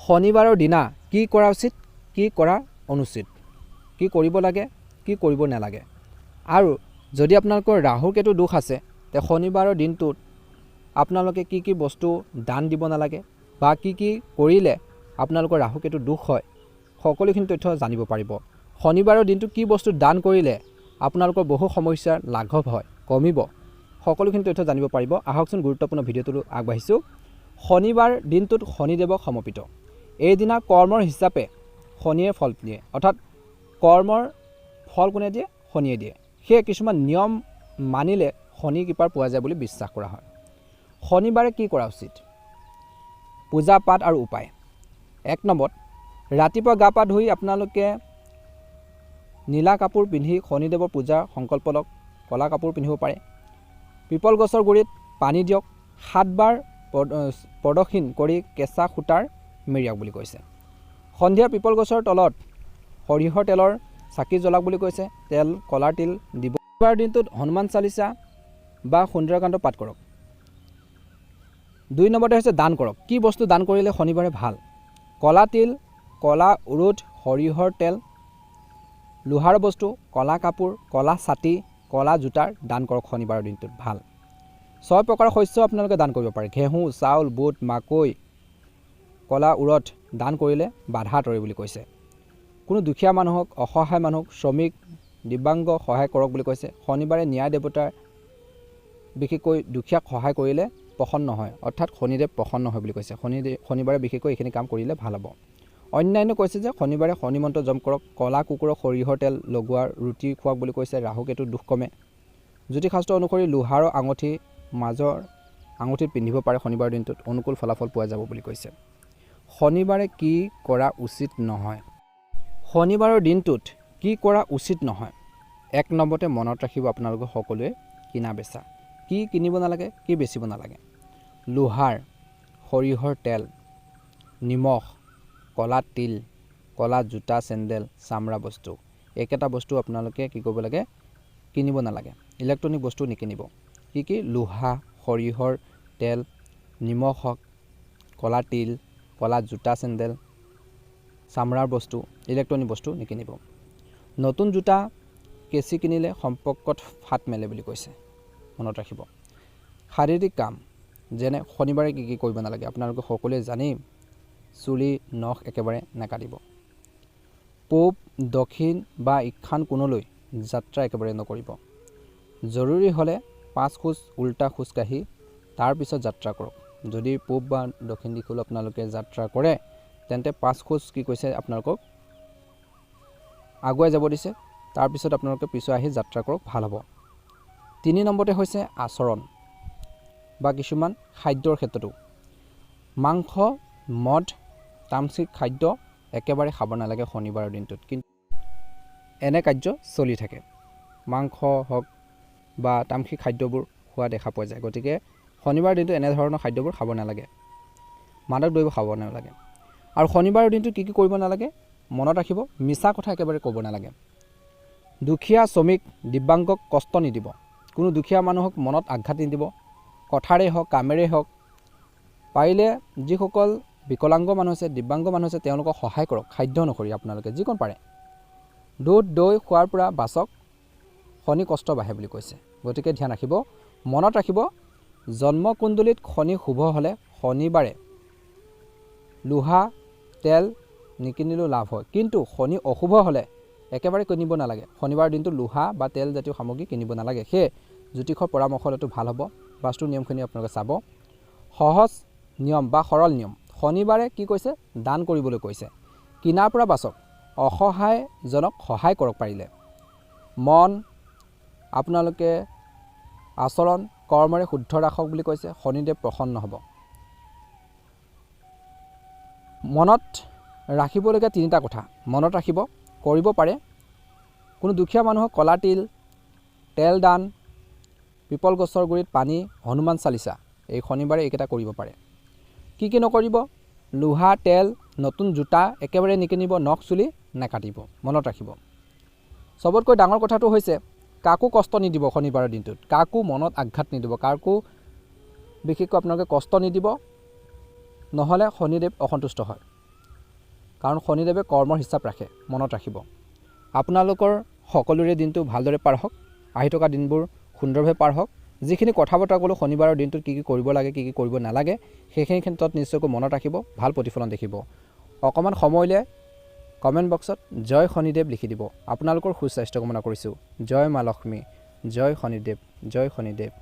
শনিবাৰৰ দিনা কি কৰা উচিত, কি কৰা অনুচিত, কি কৰিব লাগে, কি কৰিব নালাগে। আৰু যদি আপোনালোকৰ ৰাহু কেতু দোষ আছে তে শনিবাৰৰ দিনটোত আপোনালোকে কি কি বস্তু দান দিব নালাগে বা কি কি কৰিলে আপোনালোকৰ ৰাহু কেতু দোষ হয়, সকলোখিনি তথ্য জানিব পাৰিব। শনিবাৰৰ দিনটো কি বস্তু দান কৰিলে আপোনালোকৰ বহু সমস্যাৰ লাঘৱ হয়, কমিব, সকলোখিনি তথ্য জানিব পাৰিব। আহকচোন গুৰুত্বপূৰ্ণ ভিডিঅ'টো আগবাঢ়িছোঁ। শনিবাৰ দিনটোত শনিদেৱক সমৰ্পিত। এইদিনা কৰ্মৰ হিচাপে শনিয়ে ফল দিয়ে, অৰ্থাৎ কৰ্মৰ ফল কোনে দিয়ে? শনিয়ে দিয়ে। সেয়ে কিছুমান নিয়ম মানিলে শনি কৃপা পোৱা যায় বুলি বিশ্বাস কৰা হয়। শনিবাৰে কি কৰা উচিত? পূজা পাঠ আৰু উপায়। 1 নম্বৰত, ৰাতিপুৱা গা পা ধুই আপোনালোকে নীলা কাপোৰ পিন্ধি শনিদেৱৰ পূজাৰ সংকল্প লওক। ক'লা কাপোৰ পিন্ধিব পাৰে। পিপল গছৰ গুৰিত পানী দিয়ক। 7 বাৰ প্ৰদক্ষিণ কৰি কেঁচা সূতাৰ মেৰিয়াওক বুলি কৈছে। সন্ধিয়া পিপল গছৰ তলত সৰিয়হৰ তেলৰ চাকি জ্বলাওক বুলি কৈছে। তেল, কলাৰ তিল দিব। শনিবাৰ দিনটোত হনুমান চালিচা বা সুন্দৰকাণ্ড পাঠ কৰক। 2 নম্বৰতে হৈছে দান কৰক। কি বস্তু দান কৰিলে শনিবাৰে ভাল? কলা তিল, কলা উৰুদ, সৰিয়হৰ তেল, লোহাৰ বস্তু, কলা কাপোৰ, কলা ছাতি, কলা জোতাৰ দান কৰক শনিবাৰৰ দিনটোত ভাল। 6 প্ৰকাৰৰ শস্য আপোনালোকে দান কৰিব পাৰে। ঘেঁহু, চাউল, বুট, মাকৈ, কলা উৰদ দান কৰিলে বাধা আঁতৰে বুলি কৈছে। কোনো দুখীয়া মানুহক, অসহায় মানুহক, শ্ৰমিক, দিব্যাংগ সহায় কৰক বুলি কৈছে। শনিবাৰে ন্যায় দেৱতাৰ বিশেষকৈ দুখীয়াক সহায় কৰিলে প্ৰসন্ন হয়, অৰ্থাৎ শনিদেৱ প্ৰসন্ন হয় বুলি কৈছে। শনিবাৰে বিশেষকৈ এইখিনি কাম কৰিলে ভাল হ'ব। অন্যান্য কৈছে যে শনিবাৰে শনি মন্ত্ৰ জপ কৰক। কলা কুকুৰক সৰিয়হৰ তেল লগোৱাৰ ৰুটি খুৱাওক বুলি কৈছে। ৰাহু কেতুৰ দুখ কমে। জ্যোতিষশাস্ত্ৰ অনুসৰি লোহাৰৰ আঙুঠি মাজৰ আঙুঠিত পিন্ধিব পাৰে শনিবাৰৰ দিনটোত, অনুকূল ফলাফল পোৱা যাব বুলি কৈছে। শনিবাৰে কি কৰা উচিত নহয়? শনিবাৰৰ দিনটোত কি কৰা উচিত নহয়? 1 নম্বৰতে মনত ৰাখিব আপোনালোকে সকলোৱে কিনা বেচা। কি কিনিব নালাগে, কি বেচিব নালাগে? লোহাৰ, সৰিয়হৰ তেল, নিমখ, কলা তিল, কলা জোতা, চেণ্ডেল, চামৰা বস্তু, এইকেইটা বস্তু আপোনালোকে কি কৰিব লাগে? কিনিব নালাগে। ইলেক্ট্ৰনিক বস্তু নিকিনিব। কি কি? লোহা, সৰিয়হৰ তেল, নিমখ হওক, কলা তিল, কলা জোতা, চেণ্ডেল, চামৰাৰ বস্তু, ইলেক্ট্ৰনিক বস্তু নিকিনিব। নতুন জোতা কেঁচি কিনিলে সম্পৰ্কত ফাট মেলে বুলি কৈছে, মনত ৰাখিব। শাৰীৰিক কাম যেনে শনিবাৰে কি কি কৰিব নালাগে আপোনালোকে সকলোৱে জানেই। চুলি, নখ একেবাৰে নাকাটিব। পূব, দক্ষিণ বা ঈশান কোণলৈ যাত্ৰা একেবাৰে নকৰিব। জৰুৰী হ'লে 5 খোজ উল্টা খোজকাঢ়ি তাৰপিছত যাত্ৰা কৰক। যদি পূব বা দক্ষিণ দিশলৈ আপোনালোকে যাত্ৰা কৰে তেন্তে 5 খোজ কি কৈছে আপোনালোকক আগুৱাই যাব দিছে, তাৰপিছত আপোনালোকে পিছুৱাই আহি যাত্ৰা কৰক, ভাল হ'ব। 3 নম্বৰতে হৈছে আচৰণ বা কিছুমান খাদ্যৰ ক্ষেত্ৰতো। মাংস, মদ, তামসিক খাদ্য একেবাৰে খাব নালাগে শনিবাৰৰ দিনটোত, কিন্তু এনে কাৰ্য চলি থাকে। মাংস হওক বা তামসিক খাদ্যবোৰ খোৱা দেখা পোৱা যায়। গতিকে শনিবাৰৰ দিনটো এনেধৰণৰ খাদ্যবোৰ খাব নালাগে। মাদক দ্ৰব্য খাব নালাগে। আৰু শনিবাৰৰ দিনটো কি কি কৰিব নালাগে মনত ৰাখিব। মিছা কথা একেবাৰে ক'ব নালাগে। দুখীয়া, শ্ৰমিক, দিব্যাংগক কষ্ট নিদিব। কোনো দুখীয়া মানুহক মনত আঘাত নিদিব। কথাৰেই হওক, কামেৰেই হওক। পাৰিলে যিসকল বিকলাংগ মানুহ আছে, দিব্যাংগ মানুহ আছে, তেওঁলোকক সহায় কৰক খাদ্য অনুসৰি আপোনালোকে যিকণ পাৰে। দুধ, দৈ খোৱাৰ পৰা বাচক, শনি কষ্ট বাঢ়ে বুলি কৈছে। গতিকে ধ্যান ৰাখিব, মনত ৰাখিব। জন্মকুণ্ডলীত শনি শুভ হ'লে শনিবাৰে লোহা, তেল নিকিনিলেও লাভ হয়, কিন্তু শনি অশুভ হ'লে একেবাৰে কিনিব নালাগে। শনিবাৰ দিনটো লোহা বা তেল জাতীয় সামগ্ৰী কিনিব নালাগে। সেয়ে জ্যোতিষৰ পৰামৰ্শ লোৱাটো ভাল হ'ব। বাস্তু নিয়মখিনি আপোনালোকে চাব। সহজ নিয়ম বা সৰল নিয়ম। শনিবাৰে কি কৈছে? দান কৰিবলৈ কৈছে। কিনাৰ পৰা বাচক। অসহায়জনক সহায় কৰক পাৰিলে। মন আপোনালোকে আচৰণ কৰ্মৰে শুদ্ধ ৰাখক বুলি কৈছে। শনিদেৱ প্ৰসন্ন হ'ব। মনত ৰাখিবলগীয়া 3টা কথা মনত ৰাখিব, কৰিব পাৰে। কোনো দুখীয়া মানুহক কলা তিল, তেল দান, পিপল গছৰ গুৰিত পানী, হনুমান চালিচা, এই শনিবাৰে এইকেইটা কৰিব পাৰে। কি কি নকৰিব? লোহা, তেল, নতুন জোতা একেবাৰে নিকিনিব। নখ চুলি নাকাটিব, মনত ৰাখিব। চবতকৈ ডাঙৰ কথাটো হৈছে কাকো কষ্ট নিদিব শনিবাৰৰ দিনটোত। কাকো মনত আঘাত নিদিব। কাকো বিশেষকৈ আপোনালোকে কষ্ট নিদিব, নহ'লে শনিদেৱ অসন্তুষ্ট হয়। কাৰণ শনিদেৱে কৰ্মৰ হিচাপ ৰাখে, মনত ৰাখিব। আপোনালোকৰ সকলোৰে দিনটো ভালদৰে পাৰ হওক, আহি থকা দিনবোৰ সুন্দৰভাৱে পাৰ হওক। যিখিনি কথা বতৰা ক'লোঁ শনিবাৰৰ দিনটোত কি কি কৰিব লাগে, কি কি কৰিব নালাগে, সেইখিনি ক্ষেত্ৰত নিশ্চয়কৈ মনত ৰাখিব, ভাল প্ৰতিফলন দেখিব। অকণমান সময় উলিয়াই কমেণ্ট বক্সত জয় শনিদেৱ লিখি দিব। আপোনালোকৰ সুস্বাস্থ্য কামনা কৰিছোঁ। জয় মা লক্ষ্মী, জয় শনিদেৱ, জয় শনিদেৱ।